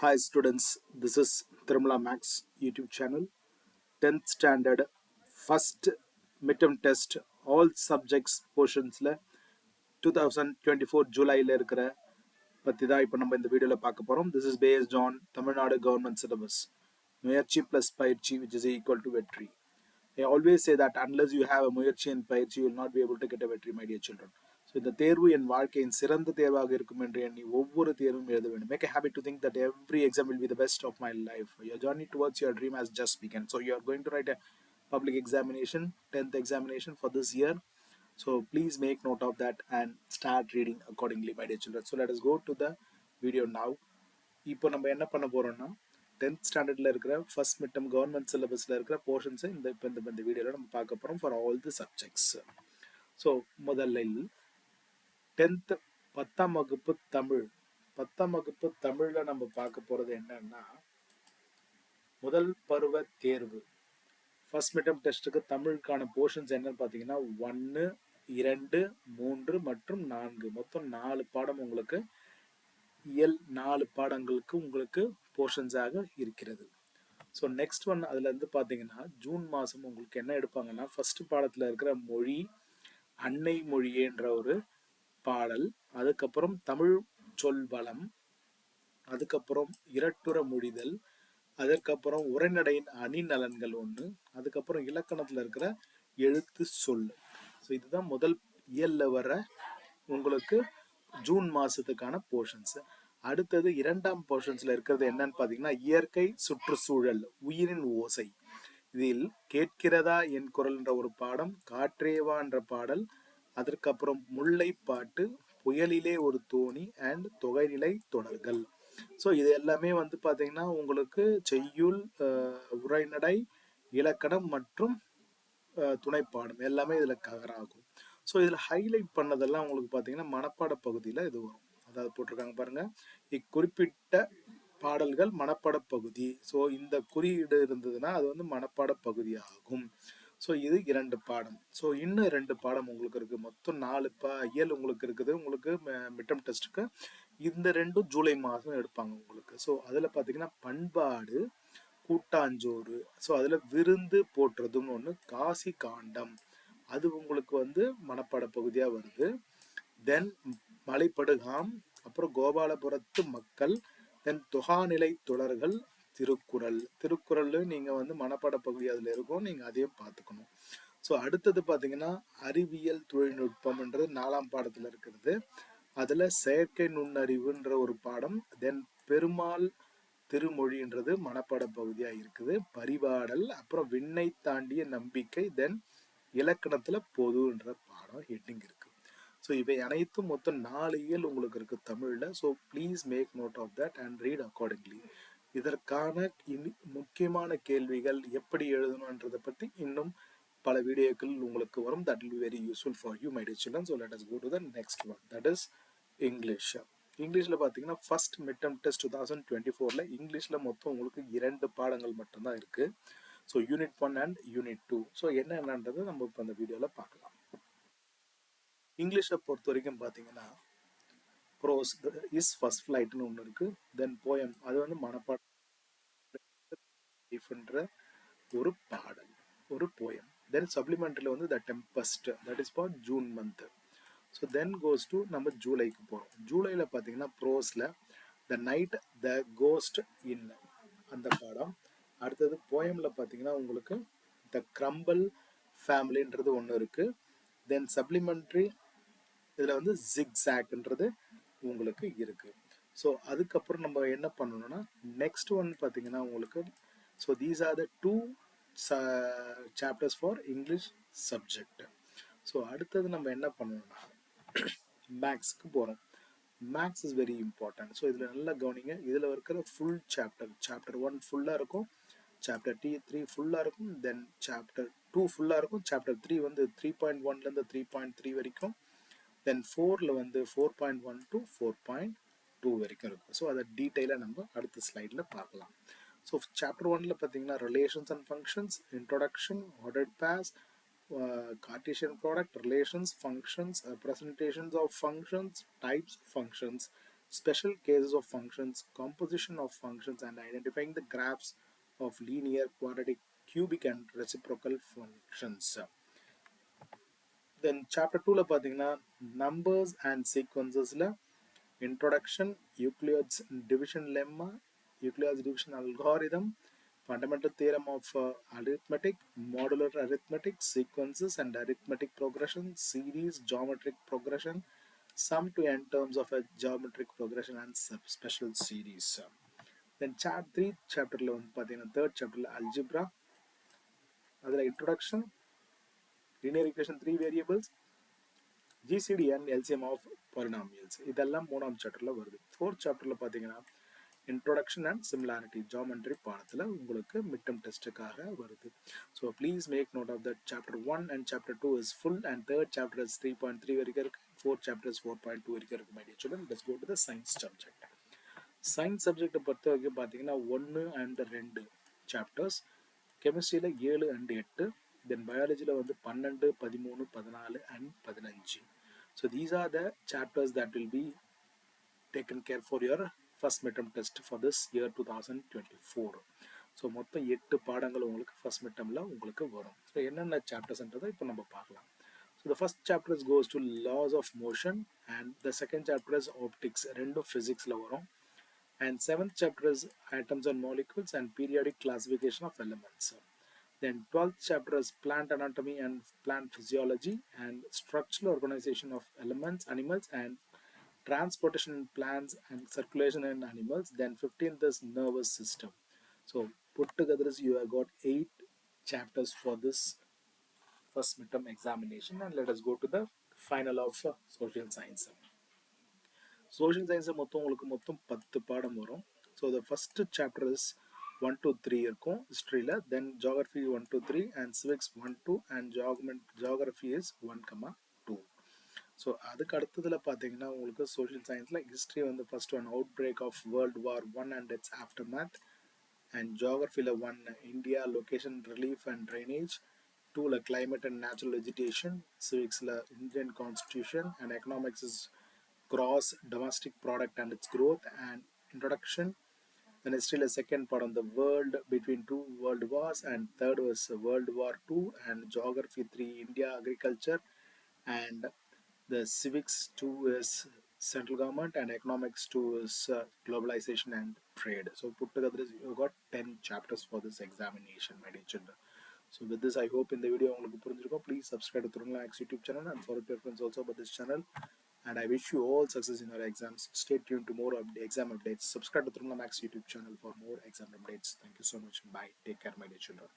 Hi students, this is Thermala Max YouTube channel. 10th standard first midterm test all subjects portions 2024 July இருக்கிற பத்தி தான் இப்போ நம்ம இந்த வீடியோல பார்க்க போறோம். This is based on Tamil Nadu government syllabus. முயற்சி plus பயிற்சி which is equal to வெற்றி. I always say that unless you have a முயற்சி and பயிற்சி you will not be able to get a வெற்றி, my dear children. So இந்த தேர்வு என் வாழ்க்கையின் சிறந்த தேர்வாக இருக்கும் என்று எண்ணி ஒவ்வொரு தேர்வும் எழுத வேண்டும். Make a habit to think that every exam will be the best of my life. Your journey towards your dream has just begun. So you are going to write a public examination, 10th examination for this year. So please make note of that and start reading accordingly, my dear children. So let us go to the video now. இப்போ நம்ம என்ன பண்ண போறோம்னா 10th ஸ்டாண்டர்ட்ல இருக்கிற first midterm government சிலபஸ்ல இருக்கிற போர்ஷன்ஸை இந்த வீடியோல நம்ம பார்க்க போறோம் for all the subjects. So முதலில் 10th 10ஆம் வகுப்பு தமிழ் 10ஆம் வகுப்பு தமிழ்ல நம்ம பார்க்க போறது என்னன்னா முதல் பருவ தேர்வு. ஃபர்ஸ்ட் மிட்டம் டெஸ்ட்டுக்கு தமிழுக்கான போர்ஷன்ஸ் என்னன்னு பார்த்தீங்கன்னா 1, 2, 3 மற்றும் 4 மொத்தம் 4 பாடம் உங்களுக்கு இயல் 4 பாடங்களுக்கு உங்களுக்கு போர்ஷன்ஸாக இருக்கிறது. ஸோ நெக்ஸ்ட் ஒன் அதுல இருந்து பார்த்தீங்கன்னா ஜூன் மாதம் உங்களுக்கு என்ன எடுப்பாங்கன்னா ஃபர்ஸ்ட் பாடத்தில் இருக்கிற மொழி அன்னை மொழியேன்ற ஒரு பாடல், அதுக்கப்புறம் தமிழ் சொல் வளம், அதுக்கப்புறம் இரட்டுற மொழிதல், அதற்கப்புறம் உரைநடையின் அணி நலன்கள் ஒன்று, அதுக்கப்புறம் இலக்கணத்தில் இருக்கிற எழுத்து சொல். ஸோ இதுதான் முதல் இயல்ல வர உங்களுக்கு ஜூன் மாசத்துக்கான போர்ஷன்ஸ். அடுத்தது இரண்டாம் போர்ஷன்ஸ்ல இருக்கிறது என்னன்னு பாத்தீங்கன்னா இயற்கை சுற்றுச்சூழல் உயிரின் ஓசை. இதில் கேட்கிறதா என் குரல் என்ற ஒரு பாடம், காற்றேவா என்ற பாடல், அதற்கப்புறம் முல்லை பாட்டு, புயலிலே ஒரு தோணி அண்ட் தொகைநிலை தொடர்கள். ஸோ இது எல்லாமே வந்து பாத்தீங்கன்னா உங்களுக்கு செய்யுள், உரைநடை, இலக்கணம் மற்றும் துணைப்பாடம் எல்லாமே இதுல கவர் ஆகும். ஸோ இதில் ஹைலைட் பண்ணதெல்லாம் உங்களுக்கு பார்த்தீங்கன்னா மனப்பாட பகுதியில் இது வரும். அதாவது போட்டிருக்காங்க பாருங்க, இக்குறிப்பிட்ட பாடல்கள் மனப்பாட பகுதி. ஸோ இந்த குறியீடு இருந்ததுன்னா அது வந்து மனப்பாட பகுதி ஆகும். ஸோ இது 2 பாடம். ஸோ இன்னும் 2 பாடம் உங்களுக்கு இருக்கு. மொத்தம் 4 இயல் உங்களுக்கு இருக்குது. உங்களுக்கு மிட்டம் டெஸ்ட்டுக்கு இந்த 2 ஜூலை மாதம் எடுப்பாங்க உங்களுக்கு. ஸோ அதில் பார்த்தீங்கன்னா பண்பாடு, கூட்டாஞ்சோறு, ஸோ அதில் விருந்து போற்றுறதுன்னு ஒன்று, காசி காண்டம் அது உங்களுக்கு வந்து மனப்பாட பகுதியாக வருது. தென் மலைப்படுகாம், அப்புறம் கோபாலபுரத்து மக்கள், தென் தொகாநிலை தொடர்கள், திருக்குறள். திருக்குறள் நீங்கள் வந்து மனப்பாட பகுதி அதில் இருக்கும், நீங்கள் அதையும் பார்த்துக்கணும். ஸோ அடுத்தது பார்த்தீங்கன்னா அறிவியல் தொழில்நுட்பம்ன்றது 4ஆம் பாடத்தில் இருக்கிறது. அதில் செயற்கை நுண்ணறிவுன்ற ஒரு பாடம், தென் பெருமாள் திருமொழின்றது மனப்பாட பகுதியாக இருக்குது. பரிபாடல், அப்புறம் விண்ணை தாண்டிய நம்பிக்கை, தென் இலக்கணத்துல பொதுன்ற பாடம் ஹெட்டிங் இருக்கு. ஸோ இவை அனைத்தும் மொத்தம் 4 இயல் உங்களுக்கு இருக்கு தமிழ்ல. So please make note of that and read accordingly. இதற்கான முக்கியமான கேள்விகள் எப்படி எழுதணுன்றதை பற்றி இன்னும் பல வீடியோக்கள் உங்களுக்கு வரும். That will be very useful for you my dear children. So let us go to the next one, that is English. இங்கிலீஷில் பார்த்தீங்கன்னா ஃபர்ஸ்ட் மிட்டம் டெஸ்ட் 2024 இங்கிலீஷில் மொத்தம் உங்களுக்கு 2 பாடங்கள் மட்டும்தான் இருக்குது. So unit 1 and unit 2. So என்னன்றது நம்ம இப்போ அந்த வீடியோவில் பார்க்கலாம். இங்கிலீஷை பொறுத்த வரைக்கும் பார்த்தீங்கன்னா ப்ரோஸ் இஸ் ஃபர்ஸ்ட் ஃப்ளைட்னு ஒன்று இருக்குது. தென் போயம் அது வந்து மனப்பாட ஒரு பாடல், ஒரு போயம். தென் சப்ளிமெண்ட்ரியில் வந்து the tempest that is for June month. So then goes to நம்ம ஜூலைக்கு போகிறோம். ஜூலையில் பார்த்தீங்கன்னா ப்ரோஸில் த நைட் த கோஸ்ட் இன் அந்த பாடம். அடுத்தது போயமில் பார்த்தீங்கன்னா உங்களுக்கு த கிரம்பிள் ஃபேமிலின்றது ஒன்று இருக்குது. தென் சப்ளிமெண்ட்ரி இதில் வந்து ஜிக்ஸாக்ன்றது உங்களுக்கு இருக்குது. ஸோ அதுக்கப்புறம் நம்ம என்ன பண்ணணும்னா நெக்ஸ்ட் ஒன் பார்த்தீங்கன்னா உங்களுக்கு so these are the 2 chapters for English subject. So அடுத்தது நம்ம என்ன பண்ணணும்னா மேக்ஸுக்கு போகிறோம். Maths is very important. So இதில் நல்லா கவனிங்க. இதில் இருக்கிற ஃபுல் சாப்டர் 1 ஃபுல்லாக இருக்கும், சாப்டர் 3 ஃபுல்லாக இருக்கும், தென் சாப்டர் 2 ஃபுல்லாக இருக்கும், சாப்டர் 3 வந்து 3.1லேருந்து 3.3 வரைக்கும், தென் 4ல் வந்து 4.1 to 4.2 வரைக்கும் இருக்கும். ஸோ அதை டீட்டெயிலாக நம்ம அடுத்த ஸ்லைடில் பார்க்கலாம். ஸோ சாப்டர் 1ல் பார்த்தீங்கன்னா relations and functions, introduction, ordered pairs, Cartesian product, relations, functions, presentations of functions, types of functions, special cases of functions, composition of functions, and identifying the graphs of linear, quadratic, cubic, and reciprocal functions. Then chapter 2 பார்த்தீங்கன்னா numbers and sequencesல introduction, Euclid's division lemma, Euclid's division algorithm, fundamental theorem of arithmetic, modular arithmetic, sequences and arithmetic progression, series, geometric progression, sum to n terms of a geometric progression, and special series. Then chapter 3 chapterல வந்து பார்த்தீங்கன்னா third chapterல algebra, அதில் introduction, linear equation 3 variables, GCD and LCM of polynomials. இதெல்லாம் மூணாம் சாப்டர்ல வருது. Fourth சாப்டர்ல பார்த்தீங்கன்னா introduction and similarity geometry பாடத்தில் உங்களுக்கு midterm டெஸ்ட்டுக்காக வருது. So please make note of that. Chapter 1 and chapter 2 is full and third chapter is 3.3 வரைக்கும் இருக்கு, fourth chapter is 4.2 வரைக்கும் இருக்கு. My dear children, let's go to the science subject. Science subject பொறுத்த வரைக்கும் பார்த்தீங்கன்னா 1 and 2 chapters, கெமிஸ்ட்ரியில் 7 and 8, தென் பயாலஜியில் வந்து 12, 13, 14 and 15. So these are the chapters that will be taken care for your first midterm test for this year 2024. So மொத்தம் 8 பாடங்கள் உங்களுக்கு first மிட்டமில் உங்களுக்கு வரும். So என்னென்ன சாப்டர்ஸ்ன்றதை இப்போ நம்ம பார்க்கலாம். So the first chapters goes to laws of motion and the second chapter is optics, ரெண்டும் ஃபிசிக்ஸில் வரும். And seventh chapter is atoms and molecules and periodic classification of elements. Then 12th chapter is plant anatomy and plant physiology and structural organization of elements, animals, and transportation in plants and circulation in animals. Then 15th is nervous system. So put together you have got 8 chapters for this first midterm examination. And let us go to the final of social science. Social science மொத்தம் உங்களுக்கு மொத்தம் 10 பாடம் வரும். So the first chapter is 1 to 3 இருக்கும் ஹிஸ்ட்ரியில். தென் geography 1 to 3 and civics 1 2 and geography is 1, 2. So அதுக்கு அடுத்ததில் பார்த்தீங்கன்னா உங்களுக்கு சோஷியல் சயின்ஸில் ஹிஸ்ட்ரி வந்து first one outbreak of world war 1 and its aftermath, and geographyல 1 India location relief and drainage, 2 climate and natural vegetation, civicsல Indian constitution, and economics is gross domestic product and its growth and introduction. Then history the second part on the world between 2 world wars, and third was World War II, and geography 3 India agriculture, and the civics 2 is central government, and economics 2 is globalization and trade. So put together you got 10 chapters for this examination, my dear children. So with this, I hope in the video please subscribe to Thirunla YouTube channel and follow your friends also about this channel. And I wish you all success in your exams. Stay tuned to more exam updates. Subscribe to Thirunla YouTube channel for more exam updates. Thank you so much. Bye. Take care, my dear children.